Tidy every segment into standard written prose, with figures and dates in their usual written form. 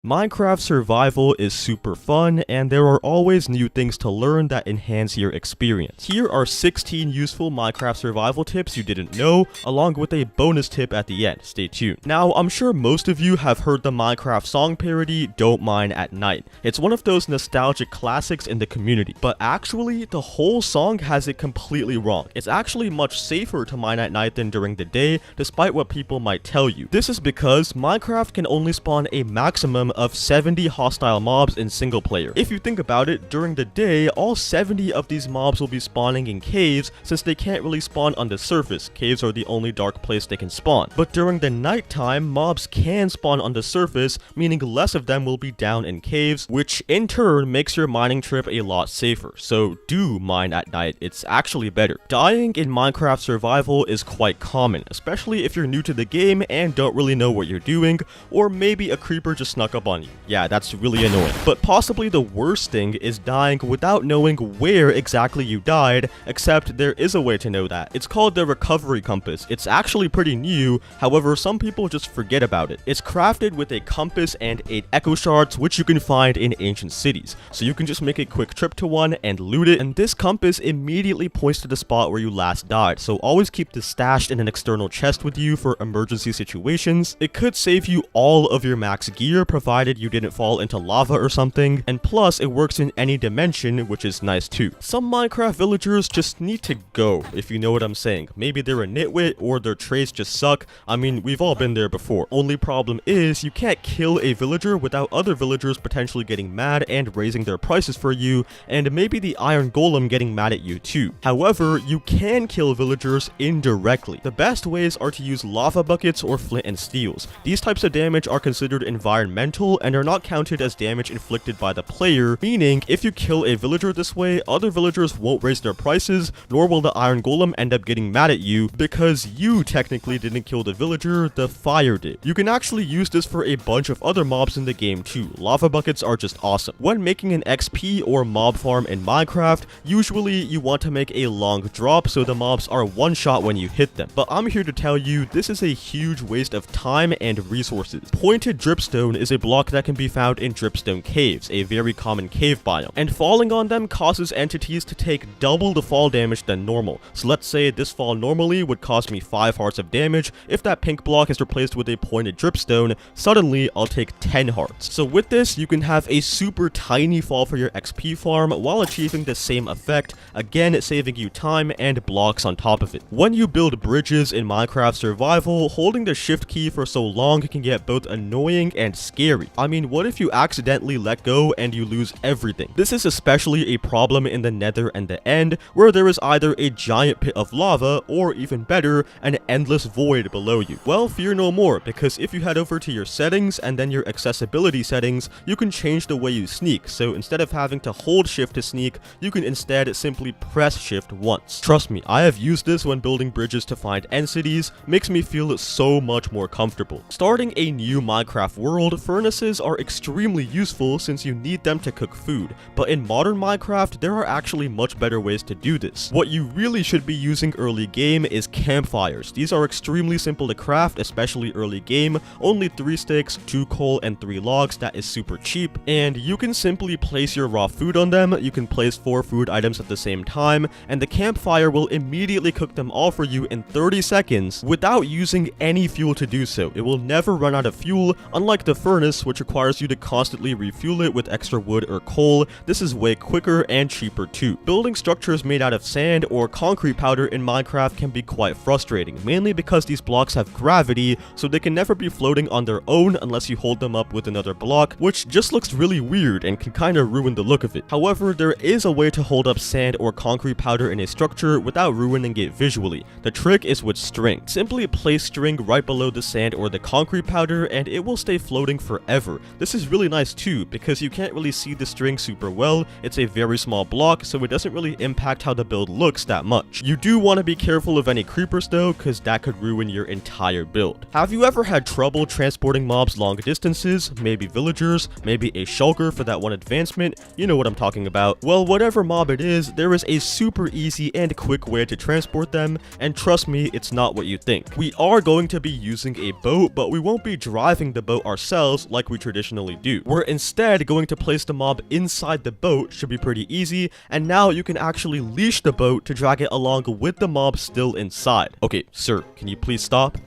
Minecraft survival is super fun, and there are always new things to learn that enhance your experience. Here are 16 useful Minecraft survival tips you didn't know, along with a bonus tip at the end. Stay tuned. Now, I'm sure most of you have heard the Minecraft song parody, Don't Mine at Night. It's one of those nostalgic classics in the community, but actually, the whole song has it completely wrong. It's actually much safer to mine at night than during the day, despite what people might tell you. This is because Minecraft can only spawn a maximum of 70 hostile mobs in single player. If you think about it, during the day, all 70 of these mobs will be spawning in caves since they can't really spawn on the surface. Caves are the only dark place they can spawn. But during the nighttime, mobs can spawn on the surface, meaning less of them will be down in caves, which in turn makes your mining trip a lot safer. So do mine at night, it's actually better. Dying in Minecraft survival is quite common, especially if you're new to the game and don't really know what you're doing, or maybe a creeper just snuck up on you. Yeah, that's really annoying. But possibly the worst thing is dying without knowing where exactly you died, except there is a way to know that. It's called the recovery compass. It's actually pretty new, however some people just forget about it. It's crafted with a compass and 8 echo shards, which you can find in ancient cities. So you can just make a quick trip to one and loot it, and this compass immediately points to the spot where you last died. So always keep this stashed in an external chest with you for emergency situations. It could save you all of your max gear, provided you didn't fall into lava or something, and plus it works in any dimension, which is nice too. Some Minecraft villagers just need to go, if you know what I'm saying. Maybe they're a nitwit or their trades just suck. I mean, we've all been there before. Only problem is you can't kill a villager without other villagers potentially getting mad and raising their prices for you, and maybe the iron golem getting mad at you too. However, you can kill villagers indirectly. The best ways are to use lava buckets or flint and steels. These types of damage are considered environmental and are not counted as damage inflicted by the player, meaning if you kill a villager this way, other villagers won't raise their prices, nor will the iron golem end up getting mad at you because you technically didn't kill the villager, the fire did. You can actually use this for a bunch of other mobs in the game too. Lava buckets are just awesome. When making an XP or mob farm in Minecraft, usually you want to make a long drop so the mobs are one shot when you hit them. But I'm here to tell you this is a huge waste of time and resources. Pointed dripstone is a block that can be found in dripstone caves, a very common cave biome, and falling on them causes entities to take double the fall damage than normal. So let's say this fall normally would cost me 5 hearts of damage. If that pink block is replaced with a pointed dripstone, suddenly I'll take 10 hearts. So with this, you can have a super tiny fall for your XP farm while achieving the same effect, again saving you time and blocks on top of it. When you build bridges in Minecraft survival, holding the shift key for so long can get both annoying and scary. I mean, what if you accidentally let go and you lose everything? This is especially a problem in the Nether and the End, where there is either a giant pit of lava or, even better, an endless void below you. Well, fear no more, because if you head over to your settings and then your accessibility settings, you can change the way you sneak. So instead of having to hold shift to sneak, you can instead simply press shift once. Trust me, I have used this when building bridges to find end cities. Makes me feel so much more comfortable. Starting a new Minecraft world, furnaces are extremely useful since you need them to cook food, but in modern Minecraft, there are actually much better ways to do this. What you really should be using early game is campfires. These are extremely simple to craft, especially early game, only 3 sticks, 2 coal, and 3 logs. That is super cheap, and you can simply place your raw food on them. You can place 4 food items at the same time, and the campfire will immediately cook them all for you in 30 seconds without using any fuel to do so. It will never run out of fuel, unlike the furnace, which requires you to constantly refuel it with extra wood or coal. This is way quicker and cheaper too. Building structures made out of sand or concrete powder in Minecraft can be quite frustrating, mainly because these blocks have gravity, so they can never be floating on their own unless you hold them up with another block, which just looks really weird and can kinda ruin the look of it. However, there is a way to hold up sand or concrete powder in a structure without ruining it visually. The trick is with string. Simply place string right below the sand or the concrete powder and it will stay floating forever. This is really nice too, because you can't really see the string super well. It's a very small block, so it doesn't really impact how the build looks that much. You do want to be careful of any creepers though, because that could ruin your entire build. Have you ever had trouble transporting mobs long distances? Maybe villagers, maybe a shulker for that one advancement? You know what I'm talking about. Well, whatever mob it is, there is a super easy and quick way to transport them, and trust me, it's not what you think. We are going to be using a boat, but we won't be driving the boat ourselves, like we traditionally do. We're instead going to place the mob inside the boat, should be pretty easy, and now you can actually leash the boat to drag it along with the mob still inside. Okay, sir, can you please stop?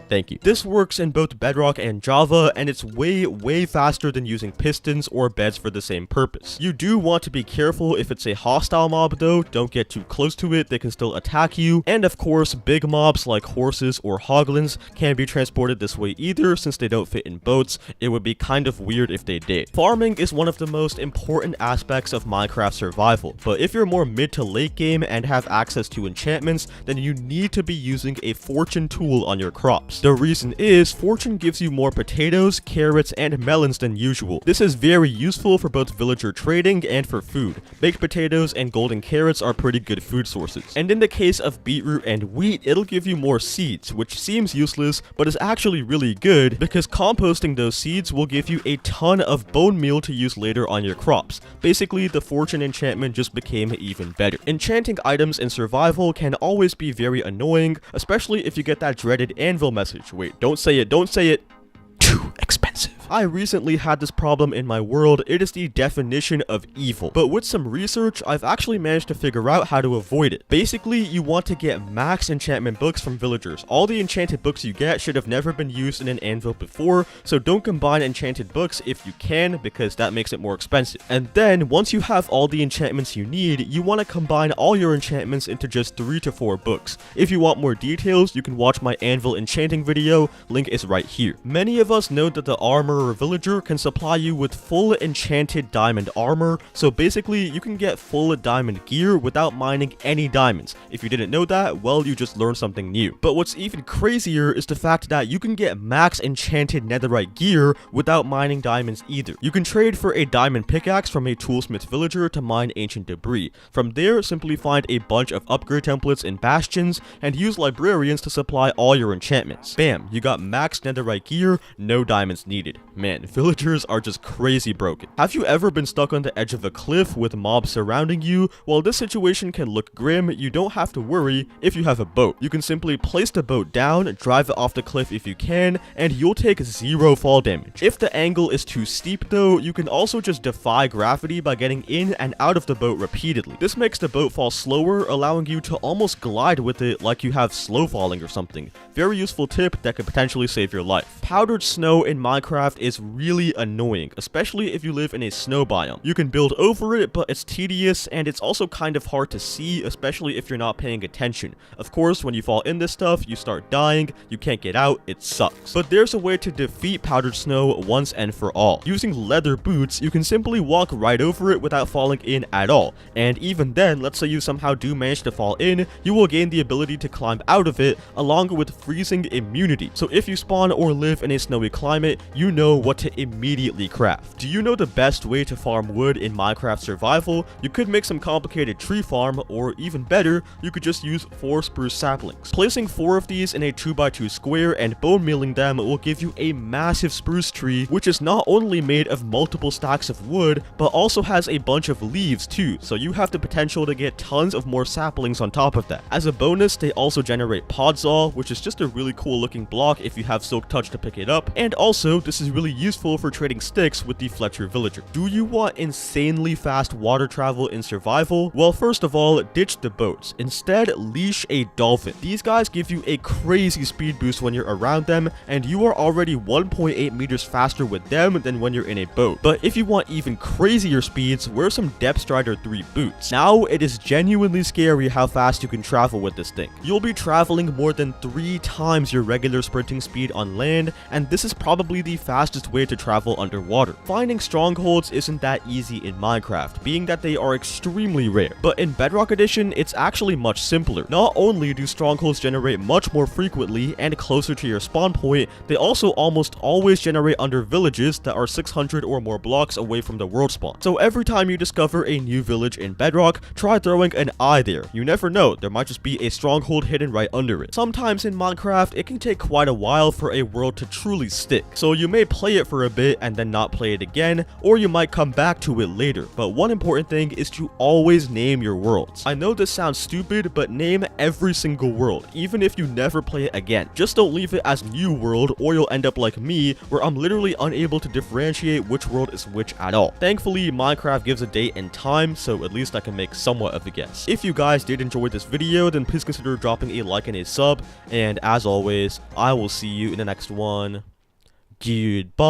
Thank you. This works in both Bedrock and Java, and it's way faster than using pistons or beds for the same purpose. You do want to be careful if it's a hostile mob though, don't get too close to it, they can still attack you. And of course, big mobs like horses or hoglins can't be transported this way either since they don't fit in boats. It would be kind of weird if they did. Farming is one of the most important aspects of Minecraft survival, but if you're more mid to late game and have access to enchantments, then you need to be using a fortune tool on your crops. The reason is, fortune gives you more potatoes, carrots, and melons than usual. This is very useful for both villager trading and for food. Baked potatoes and golden carrots are pretty good food sources. And in the case of beetroot and wheat, it'll give you more seeds, which seems useless, but is actually really good because composting those seeds will give you a ton of bone meal to use later on your crops. Basically, the fortune enchantment just became even better. Enchanting items in survival can always be very annoying, especially if you get that dreaded anvil message. Wait, don't say it, don't say it. Too expensive. I recently had this problem in my world. It is the definition of evil. But with some research, I've actually managed to figure out how to avoid it. Basically, you want to get max enchantment books from villagers. All the enchanted books you get should have never been used in an anvil before, so don't combine enchanted books if you can, because that makes it more expensive. And then, once you have all the enchantments you need, you want to combine all your enchantments into just 3 to 4 books. If you want more details, you can watch my anvil enchanting video, link is right here. Many of us know that the armor villager can supply you with full enchanted diamond armor, so basically you can get full diamond gear without mining any diamonds. If you didn't know that, well, you just learned something new. But what's even crazier is the fact that you can get max enchanted netherite gear without mining diamonds either. You can trade for a diamond pickaxe from a toolsmith villager to mine ancient debris. From there, simply find a bunch of upgrade templates in bastions and use librarians to supply all your enchantments. Bam, you got max netherite gear, no diamonds needed. Man, villagers are just crazy broken. Have you ever been stuck on the edge of a cliff with mobs surrounding you? While this situation can look grim, you don't have to worry if you have a boat. You can simply place the boat down, drive it off the cliff if you can, and you'll take 0 fall damage. If the angle is too steep though, you can also just defy gravity by getting in and out of the boat repeatedly. This makes the boat fall slower, allowing you to almost glide with it like you have slow falling or something. Very useful tip that could potentially save your life. Powdered snow in Minecraft is really annoying, especially if you live in a snow biome. You can build over it, but it's tedious and it's also kind of hard to see, especially if you're not paying attention. Of course, when you fall in this stuff, you start dying, you can't get out, it sucks. But there's a way to defeat powdered snow once and for all. Using leather boots, you can simply walk right over it without falling in at all. And even then, let's say you somehow do manage to fall in, you will gain the ability to climb out of it along with freezing immunity. So if you spawn or live in a snowy climate, you know what to immediately craft. Do you know the best way to farm wood in Minecraft survival? You could make some complicated tree farm, or even better, you could just use 4 spruce saplings. Placing 4 of these in a 2x2 square and bone mealing them will give you a massive spruce tree, which is not only made of multiple stacks of wood, but also has a bunch of leaves too, so you have the potential to get tons of more saplings on top of that. As a bonus, they also generate podzol, which is just a really cool looking block if you have silk touch to pick it up, and also this is really useful for trading sticks with the Fletcher villager. Do you want insanely fast water travel in survival? Well, first of all, ditch the boats. Instead, leash a dolphin. These guys give you a crazy speed boost when you're around them, and you are already 1.8 meters faster with them than when you're in a boat. But if you want even crazier speeds, wear some Depth Strider 3 boots. Now, it is genuinely scary how fast you can travel with this thing. You'll be traveling more than 3 times your regular sprinting speed on land, and this is probably the fastest way to travel underwater. Finding strongholds isn't that easy in Minecraft, being that they are extremely rare, but in Bedrock Edition, it's actually much simpler. Not only do strongholds generate much more frequently and closer to your spawn point, they also almost always generate under villages that are 600 or more blocks away from the world spawn. So every time you discover a new village in Bedrock, try throwing an eye there. You never know, there might just be a stronghold hidden right under it. Sometimes in Minecraft, it can take quite a while for a world to truly stick, so you may play play it for a bit and then not play it again, or you might come back to it later. But one important thing is to always name your worlds. I know this sounds stupid, but name every single world, even if you never play it again. Just don't leave it as new world, or you'll end up like me, where I'm literally unable to differentiate which world is which at all. Thankfully, Minecraft gives a date and time, so at least I can make somewhat of a guess. If you guys did enjoy this video, then please consider dropping a like and a sub, and as always, I will see you in the next one. Goodbye.